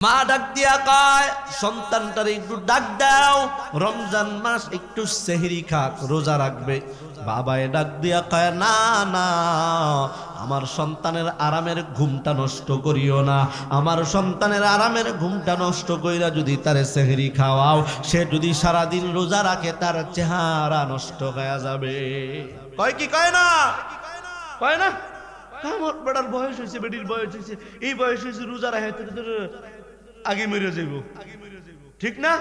মা ডাক দিয়া কয়, সন্তানটার একটু ডাক দাও, রমজান মাস একটু সেহরি খাক, রোজা রাখবে। বাবায় ডাক দিয়া কয়, না না, আমার সন্তানের আরামের ঘুমটা নষ্ট করিও না। আমার সন্তানের আরামের ঘুমটা নষ্ট কইরা যদি তারে সেহরি খাওয়াও, সে যদি সারাদিন রোজা রাখে তার চেহারা নষ্ট হয়ে যাবে। কয় কি কয় না? কয় না? আমার বেটার বয়স হয়েছে, বেটির বয়স হয়েছে, এই বয়স হয়েছে, রোজা রাখে আগে মরে যাইব, ঠিক না?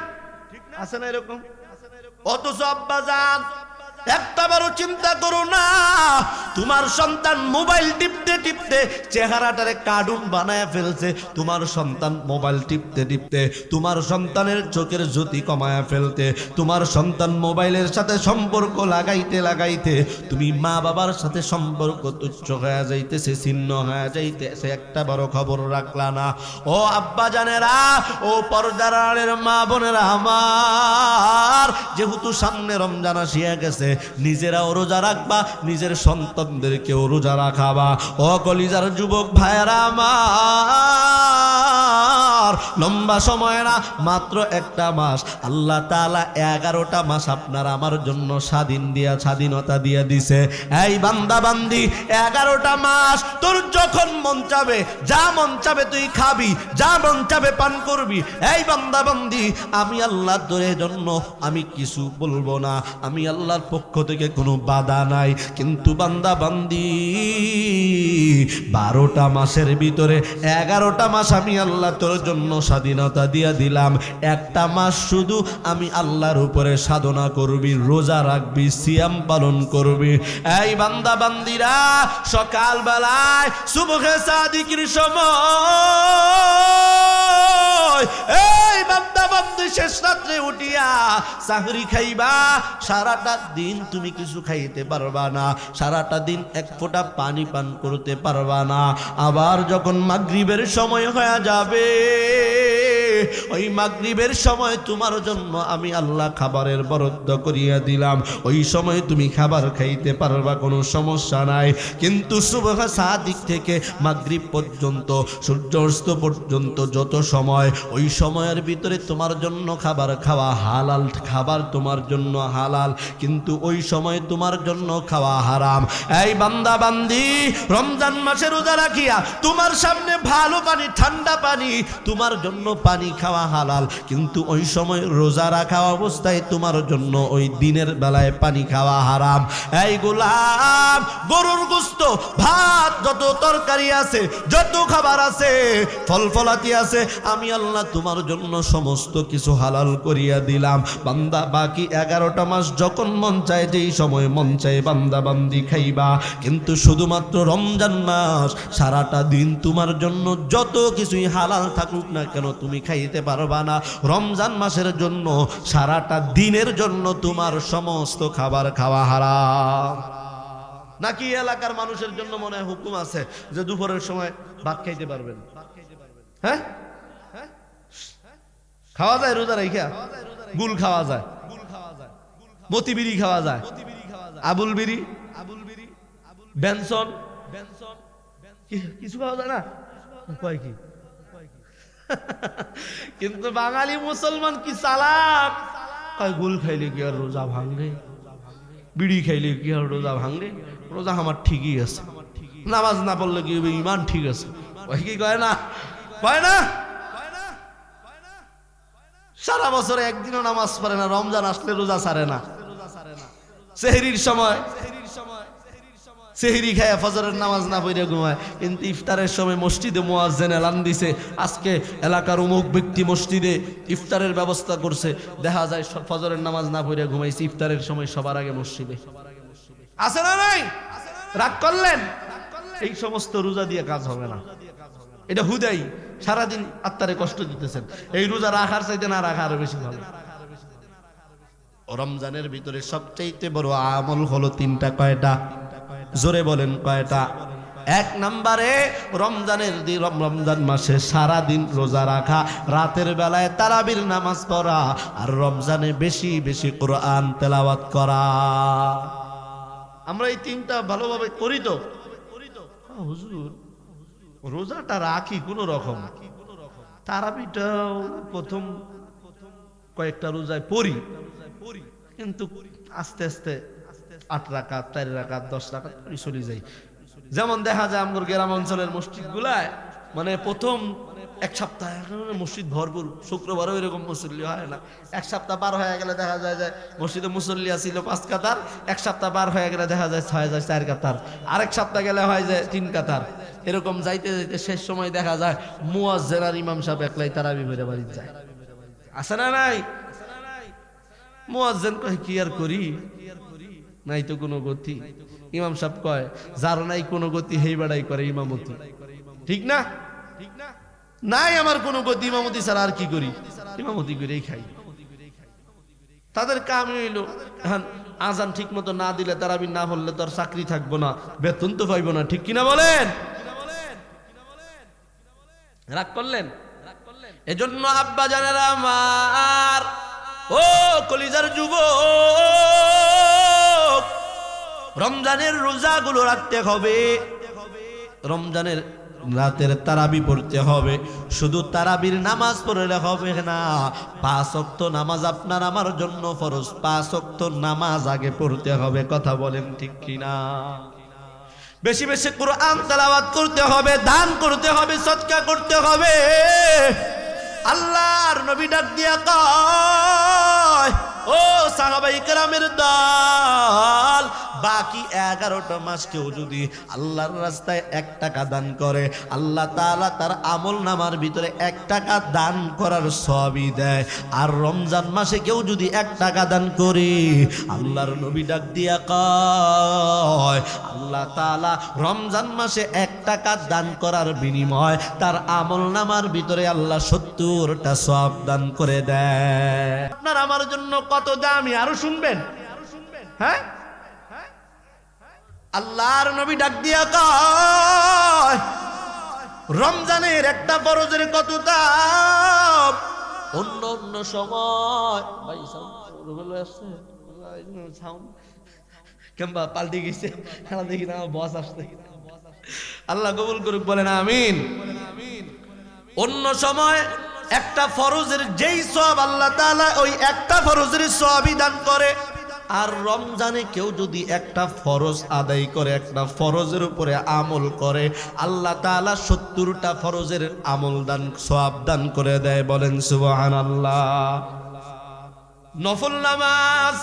আছে না এরকম? অথচ আব্বাজান একটাবারও চিন্তা করো না, তোমার সন্তান মোবাইল টিপতে টিপতে চেহারাটারে কার্টুন বানায় ফেলছে। তোমার সন্তান মোবাইল টিপতে টিপতে তোমার সন্তানের চোখের জ্যোতি কমায় ফেলতে, তোমার সন্তান মোবাইলের সাথে সম্পর্ক লাগাইতে লাগাইতে তুমি মা বাবার সাথে সম্পর্ক তুচ্ছ হয়ে যাইতেছে, ছিন্ন হয়ে যাইতেছে, একটা বড় খবর রাখলা না। ও আব্বা জানেরা, ও পর্দার আড়ের মা বোনেরা আমার, যেহেতু সামনে রমজান আসিয়া গেছে, নিজেরাও রোজা রাখবা, নিজের সন্তানদেরকেও রোজা রাখাবা। ও কলিজার যুবক ভাইয়েরা আমার, লম্বা সময় না, মাত্র একটা মাস, আল্লাহ তাআলা 11টা মাস আপনার আমার জন্য স্বাধীনতা দিয়ে দিছে। এই বান্দা বান্দি, 11টা মাস তোর যখন মন চাবে, যা মন চাবে তুই খাবি, যা মন চাবে পান করবি। এই বান্দা বান্দি, আমি আল্লাহ তোর জন্য আমি কিছু বলবো না, আমি আল্লাহর পক্ষ থেকে কোনো বাধা নাই। কিন্তু বান্দা বান্দি, 12টা মাসের ভিতরে 11টা মাস আমি আল্লাহ তোর জন্য স্বাধীনতা দিয়ে দিলাম। একটা মাস শুধু আমি আল্লাহর উপরে সাধনা করবি, রোজা রাখবি, সিয়াম পালন করবি। এই বান্দা বান্দিরা, সকাল বেলায় সুবহে সাদিকের সময়, এই বান্দা বান্দি শেষ রাত্রে উঠিয়া সাহরি খাইবা। সারাটা দিন তুমি কিছু খাইতে পারবা না, সারাটা দিন এক ফোঁটা পানি পান করতে পারবা না। আবার যখন মাগরিবের সময় হয়ে যাবে, ওই মাগরিবের সময় তোমার জন্য আমি আল্লাহ খাবারের বরাদ্দ করিয়া দিলাম, ওই সময় তুমি খাবার খাইতে পারবা, কোনো সমস্যা নাই। কিন্তু সুবহ সাদিক থেকে মাগরিব পর্যন্ত, সূর্যাস্ত পর্যন্ত যত সময়, ওই সময়ের ভিতরে তোমার জন্য খাবার খাওয়া হালাল, খাবার তোমার জন্য হালাল, কিন্তু ওই সময় তোমার জন্য খাওয়া হারাম। এই বান্দা বান্দি, রমজান মাসে রোজা রাখিয়া তোমার সামনে ভালো পানি, ঠান্ডা পানি, তোমার জন্য পানি খাওয়া হালাল, কিন্তু ওই সময় রোজা রাখা অবস্থায় তোমার জন্য ওই দিনের বেলায় পানি খাওয়া হারাম। এই গোলাম, গরুর গোশত, ভাত, যত তরকারি আছে, যত খাবার আছে, ফল ফলাতি আছে, আমি আল্লাহ তোমার জন্য সমস্ত কিছু হালাল করিয়া দিলাম। বান্দা, বাকি 11টা মাস যখন মন চায়, যেই সময় মন চায় বান্দা বান্দি খাইবা। কিন্তু শুধুমাত্র রমজান মাস, সারাটা দিন তোমার জন্য যত কিছুই হালাল থাকুক না কেন তুমি খাইতে পারবা না। রমজান মাসের জন্য, সারাটা দিনের জন্য তোমার সমস্ত খাবার খাওয়া হারাম। নাকি এলাকার মানুষের জন্য মনে হয় হুকুম আছে যে দুপুরের সময় ভাত খাইতে পারবেন? হ্যাঁ, খাওয়া যায় রোজা রাইখা, গুল খাওয়া যায়, মতি বিড়ি খাওয়া যায়, আবুল বিড়ি, বেনসন, কিছু খাওয়া যায় না, কয় কি? কিন্তু বাঙালি মুসলমান কি চালাক, কয় গুল খাইলে কি আর রোজা ভাঙবে, বিড়ি খাইলে কি আর রোজা ভাঙবে, রোজা আমার ঠিকই আছে, নামাজ না পড়লে কি ইমান ঠিক আছে, কয় কি? কয় না? কয় না? সারা বছরে একদিনও নামাজ পড়ে না, রমজান আসলে রোজা ছাড়ে না। সেহরির সময় সেহরি খায় ফজরের নামাজ না পড়ে ঘুমায়, কিন্তু ইফতারের সময় মসজিদে মুয়াজ্জিন এলান দিছে, আজকে এলাকার অমুক ব্যক্তি মসজিদে ইফতারের ব্যবস্থা করছে, দেখা যায় ফজরের নামাজ না পড়ে ঘুমাইছে, ইফতারের সময় সবার আগে মসজিদে। আছে না নাই? রাগ করলেন? এই সমস্ত রোজা দিয়ে কাজ হবে না, এটা হুদাই সারাদিন আত্মারে কষ্ট দিতেছেন। এই রোজা রাখার চাইতে না রাখা আরো বেশি ভালো। রমজানের ভিতরে সবচাইতে বড় আমল হলো 3টা। কয়টা? জোরে বলেন কয়টা? 1 নম্বরে রমজানের দিন, রমজান মাসে সারা দিন রোজা রাখা, রাতের বেলায় তারাবির নামাজ পড়া, আর রমজানে বেশি বেশি কোরআন তেলাওয়াত করা। আমরা এই 3টা ভালোভাবে করি তো? হুজুর রোজাটা রাখি কোন রকম, তারাবিটাও প্রথম কয়েকটা রোজায় পড়ি, কিন্তু আস্তে আস্তে 8 রাকাত 4 রাকাত 10 রাকাত চলে যাই। যেমন দেখা যায় আমগর গ্রাম অঞ্চলের মসজিদ গুলায় মানে প্রথম এক সপ্তাহ মসজিদ ভরপুর, শুক্রবারও এরকম মুসল্লি হয় না। এক সপ্তাহ পার হয়ে গেলে দেখা যায় যে মসজিদে মুসল্লি ছিল 5 কাতার, এক সপ্তাহ পার হয়ে গেলে দেখা যায় 4 কাতার, আরেক সপ্তাহ গেলে হয় যে 3 কাতার। এরকম যাইতে যাইতে শেষ সময় দেখা যায় মুয়াজ্জিন আর ইমাম সাহেব একলাই তারাবি পড়ে বাড়ি যায়। আছে না নাই? মুয়াজ্জিন কয় কি আর করি, নাই তো কোনো গতি। ইমাম সাহেব কয় যার নাই কোনো গতি হেই বাড়াই করে ইমামতি। ঠিক না? নাই আমার কোনো গতি, ইমামতি ছাড়া আর কি করি, ইমামতি করেই খাই। তাদের কাম হইলো আজান ঠিক মতো না দিলে, তারাবি না হলে তোর চাকরি থাকবো না, বেতন তো পাইবো না। ঠিক কিনা বলেন? রাগ করলেন? এজন্য আব্বা জানেরা আমার, ও কলিজার যুবক, রমজানের রোজাগুলো রাখতে হবে, রমজানের রাতের তারাবি পড়তে হবে। শুধু তারাবির নামাজ পড়লে হবে না, 5 ওয়াক্ত নামাজ আপনার আমার জন্য ফরজ। 5 ওয়াক্ত নামাজ আগে পড়তে হবে। কথা বলেন ঠিক কিনা? বেশি বেশি কুরআন তেলাওয়াত করতে হবে, দান করতে হবে, সদকা করতে হবে। আল্লাহর নবী ডাক দিয়া কয়, ও সাহাবায়ে কেরামের দল, বাকি 11টা মাস কেউ যদি আল্লাহর রাস্তায় 1 টাকা দান করে, আল্লাহ তাআলা তার আমল নামার ভিতরে 1 টাকা দান করার সওয়াবই দেয়। আর রমজান মাসে কেউ যদি 1 টাকা দান করে, আল্লাহর নবী ডাক দিয়া কয়, আল্লাহ তাআলা রমজান মাসে 1 টাকা দান করার বিনিময় তার আমল নামার ভিতরে আল্লাহ 70টা সওয়াব দান করে দেয়। আপনার আমার জন্য কত দামি, আরো শুনবেন? হ্যাঁ, আল্লাহর নবী ডাক দিয়া কয়, রমজানের একটা ফরজের কত দাম। অন্য অন্য সময় ভাই সাউন্ড কেমবা পাল্টে গেছে, দেখি না বস আসছে। আল্লাহ কবুল করুক, বলেন আমিন। অন্য সময় একটা ফরজের যেই সওয়াব আল্লাহ তাআলা ওই একটা ফরজের সওয়াবই দান করে। আর রমজানে কেউ যদি একটা ফরজ আদায় করে, একটা ফরজের উপরে আমল করে, আল্লাহ তাআলা 70টা ফরজের আমল দান সওয়াব দান করে দেয়। বলেন সুবহানাল্লাহ। নফল নামাজ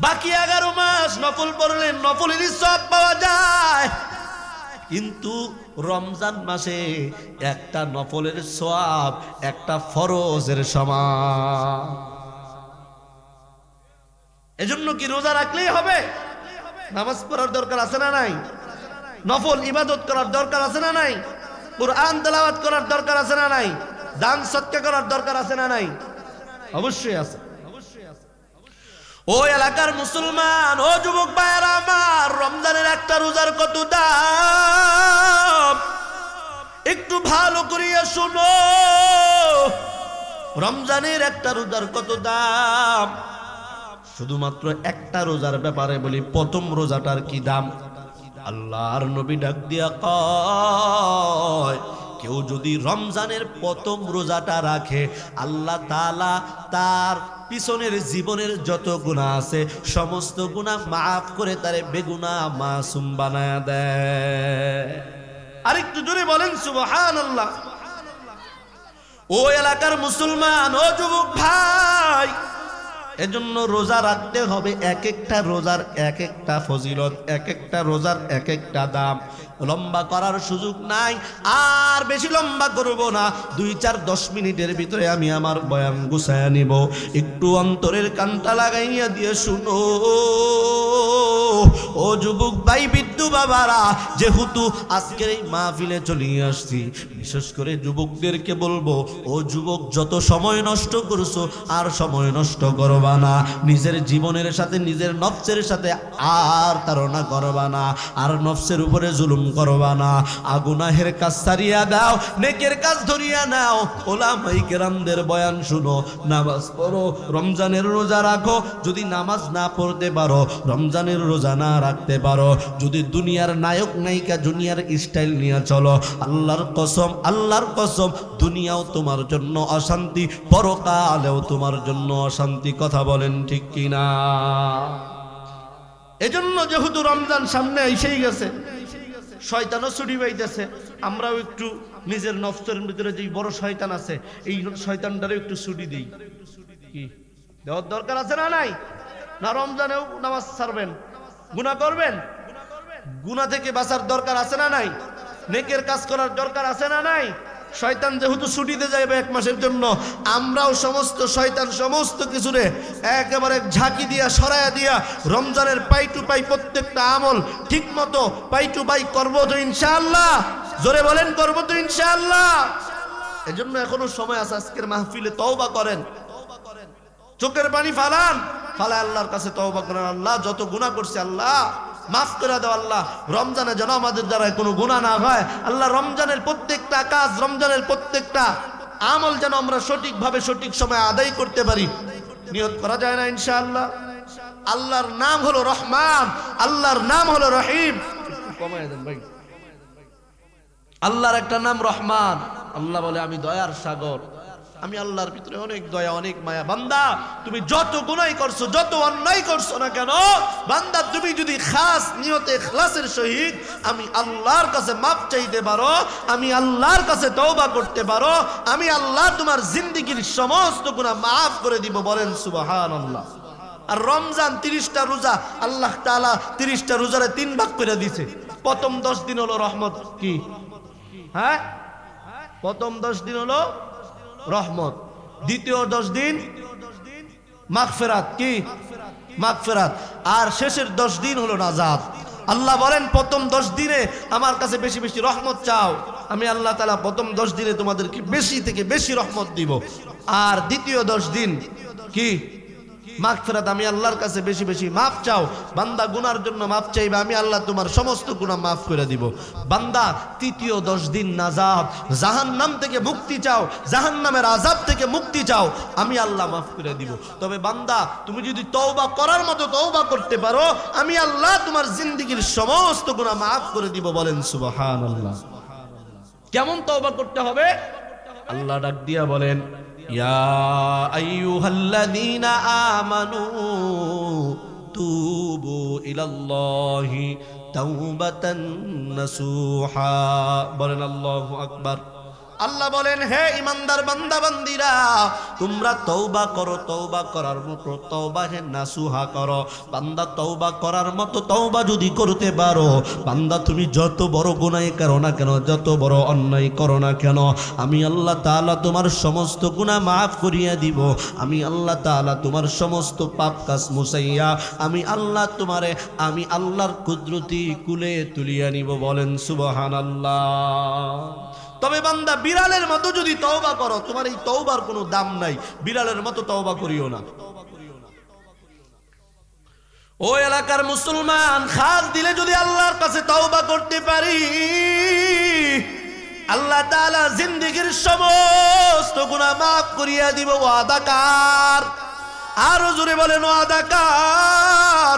বাকি 11 মাস নফল পড়লে নফলেরই সওয়াব পাওয়া যায়, কিন্তু রমজান মাসে একটা নফলের সওয়াব একটা ফরজের সমান। এজন্য কি রোজা রাখলেই হবে? নামাজ পড়ার দরকার আছে না নাই? নফল ইবাদত করার দরকার আছে না নাই? কুরআন তেলাওয়াত করার দরকার আছে না নাই? দান সদকা করার দরকার আছে না নাই? অবশ্যই আছে। ও এলাকার মুসলমান, ও যুবক ভাইয়েরা আমার, রমজানের একটা রোজার কত দাম একটু ভালো করিয়া শুনো। রমজানের একটা রোজার কত দাম? শুধুমাত্র একটা রোজার ব্যাপারে বলি, প্রথম রোজাটার কি দাম? আল্লাহর নবী ডাক দিয়া কয়, কেউ যদি রমজানের প্রথম রোজাটা রাখে, আল্লাহ তাআলা তার পিছনের জীবনের যত গুনাহ আছে সমস্ত গুনাহ মাফ করে তারে বেগুনাহ মাসুম বানায়া দেয়। আরেকটু জোরে বলেন সুবহানাল্লাহ। ও এলাকার মুসলমান, ও যুবক ভাই, এজন্য রোজা রাখতে হবে। এক একটা রোজার এক একটা ফজিলত, এক একটা রোজার এক একটা দাম। লম্বা করার সুযোগ নাই, আর বেশি লম্বা করব না। 2-4-10 মিনিটের ভিতরে আমি আমার বয়ান গুছায়া নিব। একটু অন্তরের কানটা লাগাইয়া দিয়ে শুনো। ও যুবক ভাই, বিদ্যু বাবারা, যেহেতু আজকের এই মাহফিলে চলে আসছি, বিশেষ করে যুবকদেরকে বলবো, ও যুবক, যত সময় নষ্ট করছো আর সময় নষ্ট করবা না। নিজের জীবনের সাথে, নিজের নফসের সাথে আর তাড়না করবা না, আর নফসের উপরে জুলুম করবা না। গুনাহের কাজ ছাড়িয়া দাও, নেকের কাজ ধরিয়া নাও। ওলামায়ে কেরামদের বয়ান শুনো, নামাজ পড়ো, রমজানের রোজা রাখো। যদি নামাজ না পড়তে পারো, রমজানের রোজা না রাখতে পারো, যদি দুনিয়ার নায়ক নায়িকা দুনিয়ার স্টাইল নিয়ে চলো, আল্লাহর কসম দুনিয়াও তোমার জন্য অশান্তি, পরকালেও তোমার জন্য অশান্তি। কথা বলেন ঠিক কিনা? এজন্য যেহেতু রমজান সামনে এসেই গেছে, শয়তানও ছুটি পাইতেছে, আমরাও একটু নিজের নফসের ভিতরে যে বড় শয়তান আছে এই শয়তানটারও একটু ছুটি দিই। কি দেওয়ার দরকার আছে না নাই? না রমজানেও নামাজ ছাড়বেন, গুনাহ করবেন? গুনাহ থেকে বাঁচার দরকার আছে না নাই? নেকের কাজ করার দরকার আছে না নাই? শয়তান যেহেতু ছুটিতে যাবে 1 মাসের জন্য, আমরাও সমস্ত শয়তান সমস্ত কিছুরে একেবারে ঝাঁকি দিয়া সরাইয়া দিয়া রমজানের পাই টু পাই প্রত্যেকটা আমল ঠিক মতো পাই টু পাই করবো তো ইনশাআল্লাহ। জোরে বলেন করবো তো ইনশাআল্লাহ। এজন্য এখনো সময় আছে, আজকের মাহফিলে তওবা করেন, চোখের পানি ফালায় আল্লাহর কাছে তওবা করেন। আল্লাহ যত গুনাহ করছি আল্লাহ মাফ করে দাও। আল্লাহ রমজানে যেন আমাদের দ্বারা কোনো গুনাহ না হয়। আল্লাহ রমজানের প্রত্যেকটা কাজ, রমজানের প্রত্যেকটা আমল যেন আমরা সঠিকভাবে সঠিক সময় আদায় করতে পারি। নিয়ত করা যায় না ইনশাআল্লাহ? আল্লাহর নাম হলো রহমান, আল্লাহর নাম হলো রহিম। কমায় দেন ভাই। আল্লাহর একটা নাম রহমান। আল্লাহ বলে আমি দয়ার সাগর, আমি আল্লাহর ভিতরে অনেক দয়া অনেক মায়া। বান্দা তুমি যত গুনাহ করছো, যত অন্যায় করছো না কেন, বান্দা তুমি যদি খাস নিয়তে ইখলাসের সহিত আমি আল্লাহর কাছে মাফ চাইতে পারো, আমি আল্লাহর কাছে তওবা করতে পারো, আমি আল্লাহ তোমার জিন্দেগীর সমস্ত গুনাহ মাফ করে দিব। বলেন সুবহানাল্লাহ। আর রমজান 30টা রোজা, আল্লাহ তাআলা 30টা রোজারে 3 ভাগ করে দিয়েছে। প্রথম 10 দিন হলো রহমত। কি হ্যাঁ? প্রথম 10 দিন হলো রহমত, দ্বিতীয় 10 দিন মাগফিরাত। কি মাগফিরাত। আর শেষের 10 দিন হলো নাজাত। আল্লাহ বলেন প্রথম 10 দিনে আমার কাছে বেশি বেশি রহমত চাও, আমি আল্লাহ তাআলা প্রথম 10 দিনে তোমাদেরকে বেশি থেকে বেশি রহমত দিব। আর দ্বিতীয় 10 দিন কি মাগফিরাত, আমি আল্লাহর কাছে বেশি বেশি মাফ চাও। বান্দা গুনার জন্য মাফ চাইবে, আমি আল্লাহ তোমার সমস্ত গুনাহ মাফ করে দিব। বান্দা তৃতীয় 10 দিন নাজাত, জাহান্নাম থেকে মুক্তি চাও, জাহান্নামের আযাব থেকে মুক্তি চাও, আমি আল্লাহ মাফ করে দিব। তবে বান্দা তুমি যদি তওবা করার মতো তওবা করতে পারো, আমি আল্লাহ তোমার জিন্দেগীর সমস্ত গুনাহ মাফ করে দিব। বলেন সুবহানাল্লাহ। কেমন তওবা করতে হবে? আল্লাহ ডাক দিয়া বলেন ইয়া আইয়ুহাল্লাযীনা আমানু তুবু ইলাল্লাহি তাওবাতান নাসুহা। বলেন আল্লাহু আকবার। আল্লাহ বলেন হে ইমানদার বান্দা বান্দিরা, তোমরা তওবা করো, তওবা করার মতো তওবা হে নাসুহা করো। বান্দা তওবা করার মতো তওবা যদি করতে পারো, বান্দা তুমি যত বড় গুনাহ করো না কেন, যত বড় অন্যায় করো না কেন, আমি আল্লাহ তাআলা তোমার সমস্ত গুনাহ মাফ করিয়া দিব। আমি আল্লাহ তাআলা তোমার সমস্ত পাপ কাজ মুছাইয়া আমি আল্লাহ তোমারে আমি আল্লাহর কুদরতি কুলে তুলিয়া নিব। বলেন সুবহানাল্লাহ। তবে বান্দা বিড়ালের মতো যদি তওবা করো, তোমার এই তওবার কোনো দাম নাই, বিড়ালের মতো তওবা করিও না। ও এলাকার মুসলমান, খাস দিলে যদি আল্লাহর কাছে তওবা করতে পারি, আল্লাহ তাআলা জিন্দেগীর সমস্ত গুনাহ মাফ করিয়া দিব। ওয়াদা কার? আরো জোরে বলেন ওয়াদা কার?